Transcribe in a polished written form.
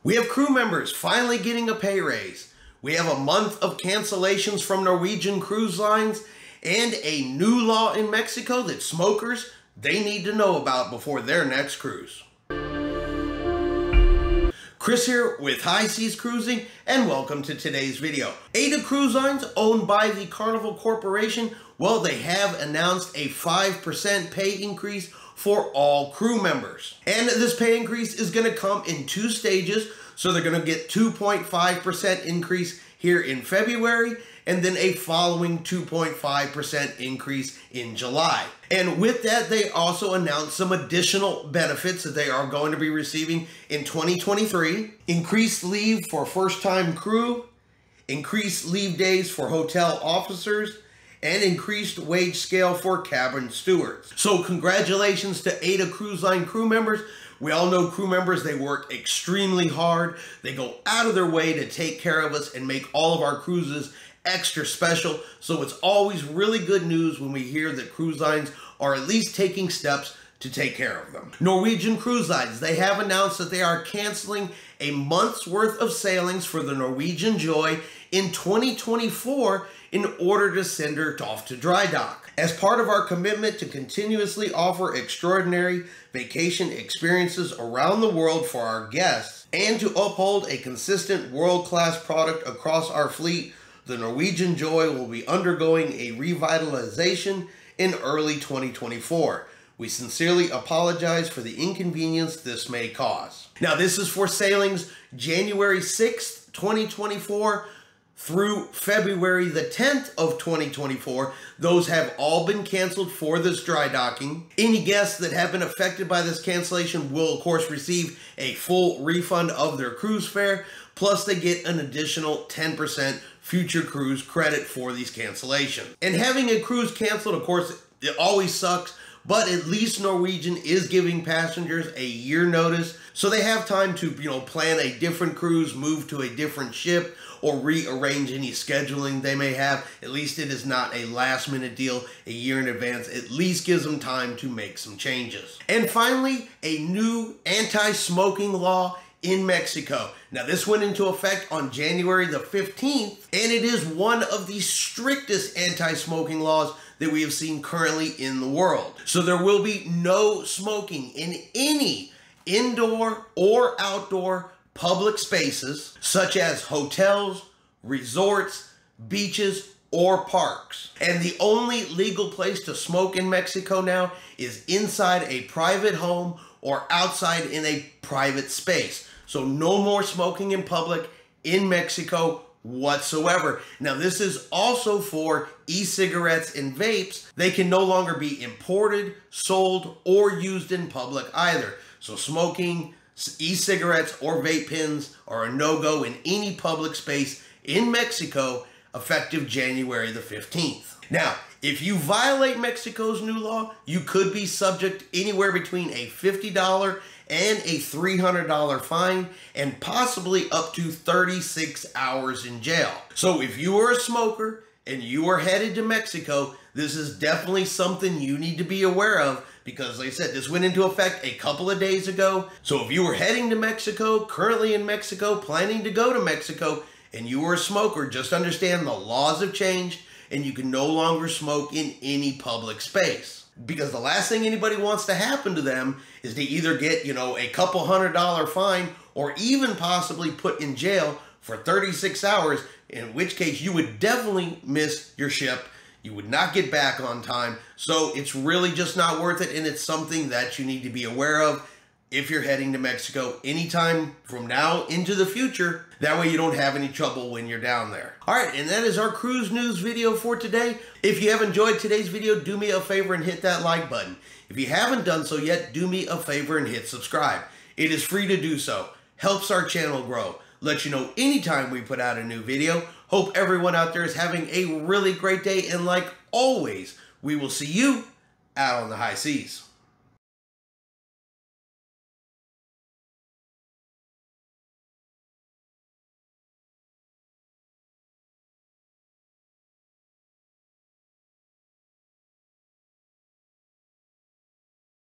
We have crew members finally getting a pay raise. We have a month of cancellations from Norwegian Cruise Lines and a new law in Mexico that smokers, they need to know about before their next cruise. Chris here with High Seas Cruising, and welcome to today's video. AIDA Cruise Lines, owned by the Carnival Corporation, well, they have announced a 5% pay increase for all crew members. And this pay increase is going to come in two stages. So they're going to get 2.5% increase here in February, and then a following 2.5% increase in July. And with that, they also announced some additional benefits that they are going to be receiving in 2023. Increased leave for first-time crew, increased leave days for hotel officers, and increased wage scale for cabin stewards. So congratulations to AIDA Cruise Line crew members. We all know crew members, they work extremely hard. They go out of their way to take care of us and make all of our cruises extra special. So it's always really good news when we hear that cruise lines are at least taking steps to take care of them. Norwegian Cruise Lines, they have announced that they are canceling a month's worth of sailings for the Norwegian Joy in 2024 in order to send her off to dry dock. As part of our commitment to continuously offer extraordinary vacation experiences around the world for our guests and to uphold a consistent world-class product across our fleet, the Norwegian Joy will be undergoing a revitalization in early 2024. We sincerely apologize for the inconvenience this may cause. Now, this is for sailings January 6th, 2024 through February the 10th of 2024. Those have all been canceled for this dry docking. Any guests that have been affected by this cancellation will, of course, receive a full refund of their cruise fare, plus they get an additional 10% future cruise credit for these cancellations. And having a cruise canceled, of course, it always sucks, but at least Norwegian is giving passengers a year notice, so they have time to, plan a different cruise, move to a different ship, or rearrange any scheduling they may have. At least it is not a last minute deal a year in advance. At least gives them time to make some changes. And finally, a new anti-smoking law in Mexico. Now, this went into effect on January the 15th, and it is one of the strictest anti-smoking laws that we have seen currently in the world. So there will be no smoking in any indoor or outdoor public spaces, such as hotels, resorts, beaches, or parks. And the only legal place to smoke in Mexico now is inside a private home or outside in a private space. So no more smoking in public in Mexico whatsoever. Now, this is also for e-cigarettes and vapes. They can no longer be imported, sold, or used in public either. So smoking e-cigarettes or vape pens are a no-go in any public space in Mexico effective January the 15th. Now, if you violate Mexico's new law, you could be subject anywhere between a $50 and a $300 fine, and possibly up to 36 hours in jail. So if you are a smoker and you are headed to Mexico, this is definitely something you need to be aware of, because like I said, this went into effect a couple of days ago. So if you were heading to Mexico, currently in Mexico, planning to go to Mexico, and you are a smoker, just understand the laws have changed and you can no longer smoke in any public space. Because the last thing anybody wants to happen to them is to either get, a couple $100 fine, or even possibly put in jail for 36 hours, in which case you would definitely miss your ship. You would not get back on time. So it's really just not worth it, and it's something that you need to be aware of if you're heading to Mexico anytime from now into the future. That way you don't have any trouble when you're down there. All right, and that is our cruise news video for today. If you have enjoyed today's video, do me a favor and hit that like button. If you haven't done so yet, do me a favor and hit subscribe. It is free to do so. Helps our channel grow. Let you know anytime we put out a new video. Hope everyone out there is having a really great day, and like always, we will see you out on the high seas.